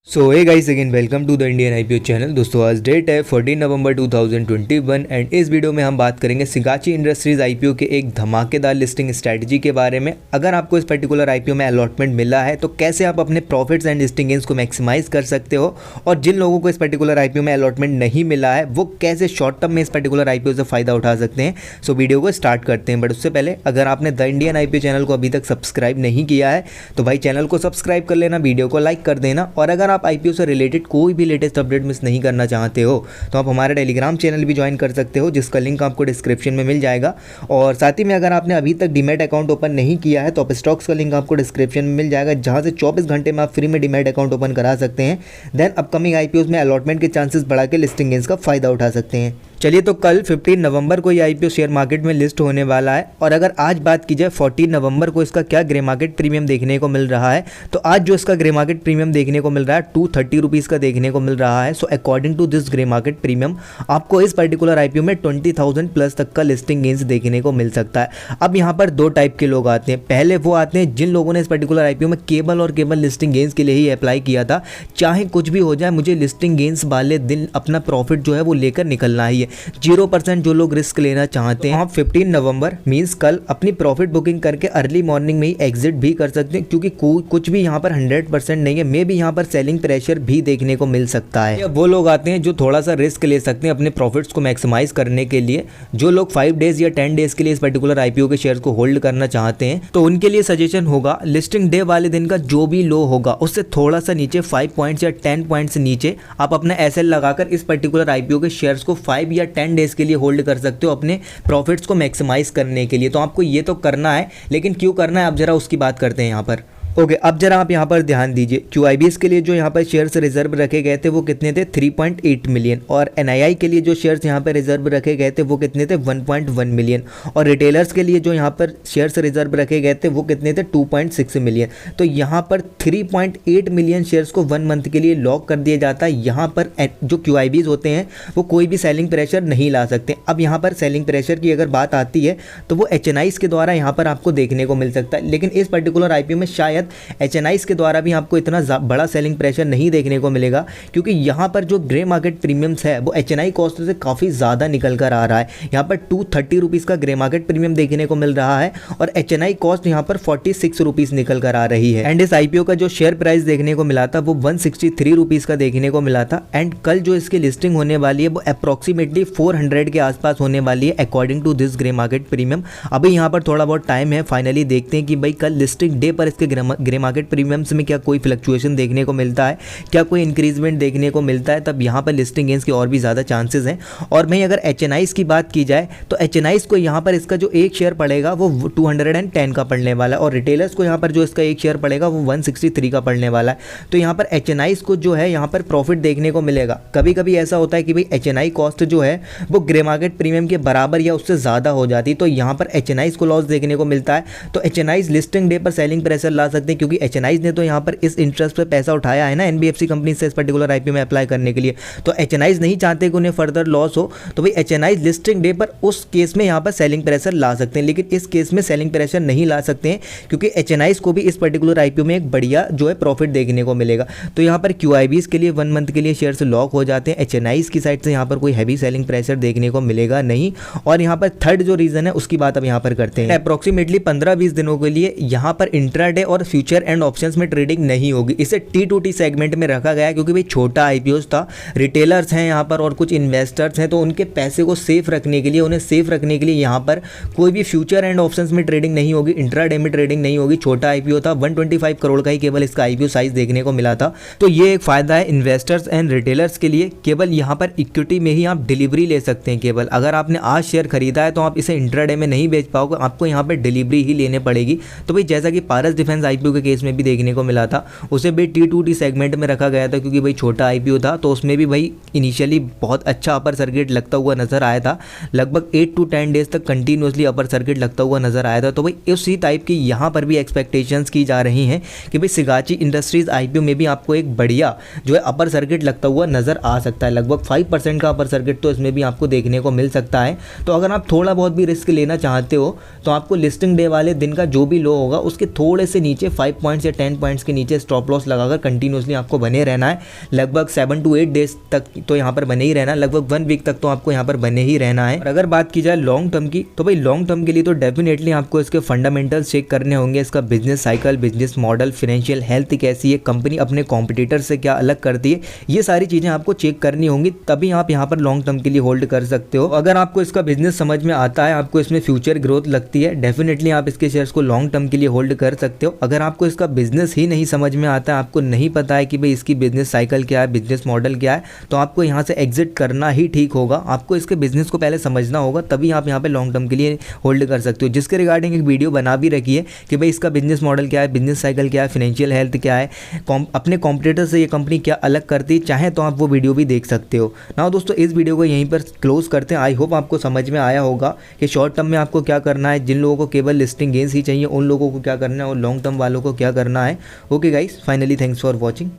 So hey guys again welcome to the Indian IPO channel. दोस्तों आज date है 14 नवंबर 2021 and इस वीडियो में हम बात करेंगे सिगाची इंडस्ट्रीज आईपीओ के एक धमाकेदार लिस्टिंग स्ट्रैटेजी के बारे में। अगर आपको इस पर्टिकुलर आईपीओ में अलॉटमेंट मिला है तो कैसे आप अपने प्रॉफिट्स एंड लिस्टिंग गेन्स को मैक्सिमाइज कर सकते हो, और जिन लोगों को इस पर्टिकुलर आईपीओ में अलॉटमेंट नहीं मिला है वो कैसे शॉर्ट टर्म में इस पर्टिकुलर आईपीओ से फ़ायदा उठा सकते हैं। सो वीडियो को स्टार्ट करते हैं, बट उससे पहले अगर आपने द इंडियन आईपीओ चैनल को अभी तक सब्सक्राइब नहीं किया है तो भाई चैनल को सब्सक्राइब कर लेना, वीडियो को लाइक कर देना, और अगर आप आईपीओ से रिलेटेड कोई भी लेटेस्ट अपडेट मिस नहीं करना चाहते हो तो आप हमारा टेलीग्राम चैनल भी ज्वाइन कर सकते हो, जिसका लिंक आपको डिस्क्रिप्शन में मिल जाएगा। और साथ ही में अगर आपने अभी तक डीमैट अकाउंट ओपन नहीं किया है तो आप स्टॉक्स का लिंक आपको डिस्क्रिप्शन में मिल जाएगा, जहां से 24 घंटे में आप फ्री में डीमैट अकाउंट ओपन करा सकते हैं। देन अपकमिंग आईपीओ में अलॉटमेंट के चांसेस बढ़ा के लिस्टिंग गेन्स का फायदा उठा सकते हैं। चलिए तो कल 15 नवंबर को ये आईपीओ शेयर मार्केट में लिस्ट होने वाला है, और अगर आज बात की जाए 14 नवंबर को इसका क्या ग्रे मार्केट प्रीमियम देखने को मिल रहा है, तो आज जो इसका ग्रे मार्केट प्रीमियम देखने को मिल रहा है 230 रुपीज़ का देखने को मिल रहा है। So according to this grey market premium आपको इस पर्टिकुलर आईपीओ में 20,000 प्लस तक का लिस्टिंग गेन्स देखने को मिल सकता है। अब यहाँ पर दो टाइप के लोग आते हैं। पहले वो आते हैं जिन लोगों ने इस पर्टिकुलर आईपीओ में केवल और केवल लिस्टिंग गेन्स के लिए ही अप्लाई किया था, चाहे कुछ भी हो जाए मुझे लिस्टिंग गेन्स वाले दिन अपना प्रॉफिट जो है वो लेकर निकलना ही है। 0% जो लोग रिस्क लेना चाहते हैं आप 15 नवंबर मींस कल अपनी प्रॉफिट बुकिंग करके अर्ली मॉर्निंग में ही एग्जिट भी कर सकते हैं, क्योंकि कुछ भी यहाँ पर 100% नहीं है। मे भी यहाँ पर सेलिंग प्रेशर भी देखने को मिल सकता है। वो लोग आते हैं जो थोड़ा सा रिस्क ले सकते हैं अपने प्रॉफिट्स को मैक्सिमाइज करने के लिए। जो लोग 5 डेज या 10 डेज के लिए इस पर्टिकुलर आईपीओ के शेयर को होल्ड करना चाहते हैं तो उनके लिए सजेशन होगा लिस्टिंग डे वाले दिन का जो भी लो होगा उससे थोड़ा सा नीचे 5 पॉइंट्स या 10 पॉइंट्स नीचे आप अपना एसएल लगाकर इस पर्टिकुलर आईपीओ के शेयर्स को 5 या 10 डेज के लिए होल्ड कर सकते हो अपने प्रॉफिट्स को मैक्सिमाइज करने के लिए। तो आपको ये तो करना है, लेकिन क्यों करना है अब जरा उसकी बात करते हैं यहाँ पर। ओके, अब जरा आप यहाँ पर ध्यान दीजिए। QIBs के लिए जो यहाँ पर शेयर्स रिजर्व रखे गए थे वो कितने थे 3.8 मिलियन, और NII के लिए जो शेयर्स यहाँ पर रिजर्व रखे गए थे वो कितने थे 1.1 मिलियन, और रिटेलर्स के लिए जो यहाँ पर शेयर्स रिजर्व रखे गए थे वो कितने थे 2.6 मिलियन। तो यहाँ पर 3.8 मिलियन शेयर्स को 1 मंथ के लिए लॉक कर दिया जाता है। यहाँ पर जो QIBs होते हैं वो कोई भी सेलिंग प्रेशर नहीं ला सकते। अब यहाँ पर सेलिंग प्रेशर की अगर बात आती है तो वो HNIs के द्वारा यहाँ पर आपको देखने को मिल सकता है, लेकिन इस पर्टिकुलर आईपीओ में शायद HNIs के द्वारा भी आपको इतना बड़ा सेलिंग प्रेशर नहीं देखने को मिलेगा, क्योंकि यहाँ पर जो ग्रे मार्केट प्रीमियम्स है वो HNI कॉस्ट से काफ़ी ज़्यादा निकल कर आ रहा है। यहाँ पर 230 रुपीज़ का ग्रे मार्केट प्रीमियम देखने को मिल रहा है और HNI कॉस्ट यहाँ पर 46 रुपीज़ निकल कर आ रही है। एंड इस आईपीओ का जो शेयर प्राइस देखने को मिला था वो 163 रुपीज़ का देखने को मिला था। एंड कल जो इसकी लिस्टिंग होने वाली है वो अप्रॉक्सीमेटली 400 के आसपास होने वाली है according to this grey market premium. अभी यहाँ पर थोड़ा बहुत टाइम है, फाइनली देखते हैं कि भाई कल लिस्टिंग डे पर इसके ग्रे मार्केट प्रीमियम्स में क्या कोई फ्लक्चुएशन देखने को मिलता है, क्या कोई इंक्रीजमेंट देखने को मिलता है, तब यहाँ पर लिस्टिंग गेन्स के और भी ज़्यादा चांसेस हैं। और भाई अगर HNIs की बात की जाए तो HNIs को यहाँ पर इसका जो एक शेयर पड़ेगा वो 210 का पड़ने वाला है, और रिटेलर्स को यहाँ पर जो इसका एक शेयर पड़ेगा वो 163 का पड़ने वाला है। तो यहाँ पर HNIs को जो है यहाँ पर प्रॉफिट देखने को मिलेगा। कभी कभी ऐसा होता है कि भाई HNI कॉस्ट जो है वो ग्रे मार्केट प्रीमियम के बराबर या उससे ज़्यादा हो जाती है, तो यहाँ पर HNIs को लॉस देखने को मिलता है। तो HNIs लिस्टिंग डे पर सेलिंग प्रेशर ला सकते हैं, क्योंकि HNIs ने तो यहाँ पर इस इंटरेस्ट पे पैसा उठाया है ना NBFC कंपनी से इस पर्टिकुलर आईपीओ में अप्लाई करने के लिए। तो HNIs नहीं चाहते कि उन्हें फर्दर लॉस हो, तो भाई HNIs लिस्टिंग डे पर उस केस में यहाँ पर सेलिंग प्रेशर ला सकते हैं, लेकिन इस केस में सेलिंग प्रेशर नहीं ला सकते हैं, क्योंकि HNIs को भी इस पर्टिकुलर आईपीओ में एक बढ़िया जो है प्रॉफिट देखने को मिलेगा। तो यहाँ पर QIBs के लिए 1 मंथ के लिए शेयर्स लॉक हो जाते हैं। HNIs की साइड से यहाँ पर कोई हैवी सेलिंग प्रेशर देखने को मिलेगा नहीं। और यहाँ पर थर्ड जो रीजन है उसकी बात अब यहाँ पर करते हैं। अप्रॉक्सीमेटली 15-20 दिनों के लिए यहाँ पर इंट्राडे और फ्यूचर एंड ऑप्शंस में ट्रेडिंग नहीं होगी। इसे T2T सेगमेंट में रखा गया है, क्योंकि भाई छोटा आईपीओ था, रिटेलर्स हैं यहाँ पर और कुछ इन्वेस्टर्स हैं, तो उनके पैसे को सेफ रखने के लिए उन्हें सेफ रखने के लिए यहाँ पर कोई भी फ्यूचर एंड ऑप्शंस में ट्रेडिंग नहीं होगी, इंट्राडे में ट्रेडिंग नहीं होगी। छोटा आईपीओ था, 125 करोड़ का ही केवल इसका आईपीओ साइज देखने को मिला था। तो ये एक फायदा है इन्वेस्टर्स एंड रिटेलर्स के लिए। केवल यहाँ पर इक्विटी में ही आप डिलीवरी ले सकते हैं। केवल अगर आपने आज शेयर खरीदा है तो आप इसे इंट्राडे में नहीं बेच पाओगे, आपको यहाँ पर डिलीवरी ही लेने पड़ेगी। तो भाई जैसा कि पारस डिफेंस आईपीओ के केस में भी देखने को मिला था, उसे भी T2T सेगमेंट में रखा गया था, क्योंकि भाई छोटा आईपीओ था, तो उसमें भी भाई इनिशियली बहुत अच्छा अपर सर्किट लगता हुआ नजर आया था। लगभग 8 to 10 डेज तक कंटिन्यूसली अपर सर्किट लगता हुआ नजर आया था। तो भाई उसी टाइप की यहाँ पर भी एक्सपेक्टेशंस की जा रही हैं कि भाई सिगाची इंडस्ट्रीज आईपीओ में भी आपको एक बढ़िया जो है अपर सर्किट लगता हुआ नजर आ सकता है। लगभग 5% का अपर सर्किट तो इसमें भी आपको देखने को मिल सकता है। तो अगर आप थोड़ा बहुत भी रिस्क लेना चाहते हो तो आपको लिस्टिंग डे वाले दिन का जो भी लो होगा उसके थोड़े से नीचे नीचे 5 पॉइंट्स या 10 पॉइंट्स के नीचे स्टॉप लॉस लगाकर कंटिन्यूसली आपको बने रहना है। लगभग 7 to 8 डेज तक तो यहाँ पर बने ही रहना है, लगभग 1 वीक तक तो आपको यहाँ पर बने ही रहना है। और अगर बात की जाए लॉन्ग टर्म की, तो भाई लॉन्ग टर्म के लिए तो डेफिनेटली आपको इसके फंडामेंटल्स चेक करने होंगे, इसका business cycle, business model, financial health कैसी है, कंपनी अपने कॉम्पिटिटर से क्या अलग करती है, ये सारी चीज़ें आपको चेक करनी होंगी, तभी आप यहाँ पर लॉन्ग टर्म के लिए होल्ड कर सकते हो। अगर आपको इसका बिजनेस समझ में आता है, आपको इसमें फ्यूचर ग्रोथ लगती है, डेफिनेटली आप इसके शेयर्स को लॉन्ग टर्म के लिए होल्ड कर सकते हो। अगर आपको इसका बिजनेस ही नहीं समझ में आता है, आपको नहीं पता है कि भाई इसकी बिजनेस साइकिल क्या है, बिजनेस मॉडल क्या है, तो आपको यहाँ से एग्जिट करना ही ठीक होगा। आपको इसके बिजनेस को पहले समझना होगा, तभी आप यहाँ पे लॉन्ग टर्म के लिए होल्ड कर सकते हो। जिसके रिगार्डिंग एक वीडियो बना भी रखी है कि भाई इसका बिजनेस मॉडल क्या है, बिजनेस साइकिल क्या है, फाइनेंशियल हेल्थ क्या है, अपने कॉम्पिटिटर से ये कंपनी क्या अलग करती है, चाहे तो आप वो वीडियो भी देख सकते हो ना। दोस्तों इस वीडियो को यहीं पर क्लोज करते हैं। आई होप आपको समझ में आया होगा कि शॉर्ट टर्म में आपको क्या करना है, जिन लोगों को केवल लिस्टिंग गेंस ही चाहिए उन लोगों को क्या करना है और लॉन्ग टर्म वालों को क्या करना है। Okay guys, finally thanks for watching.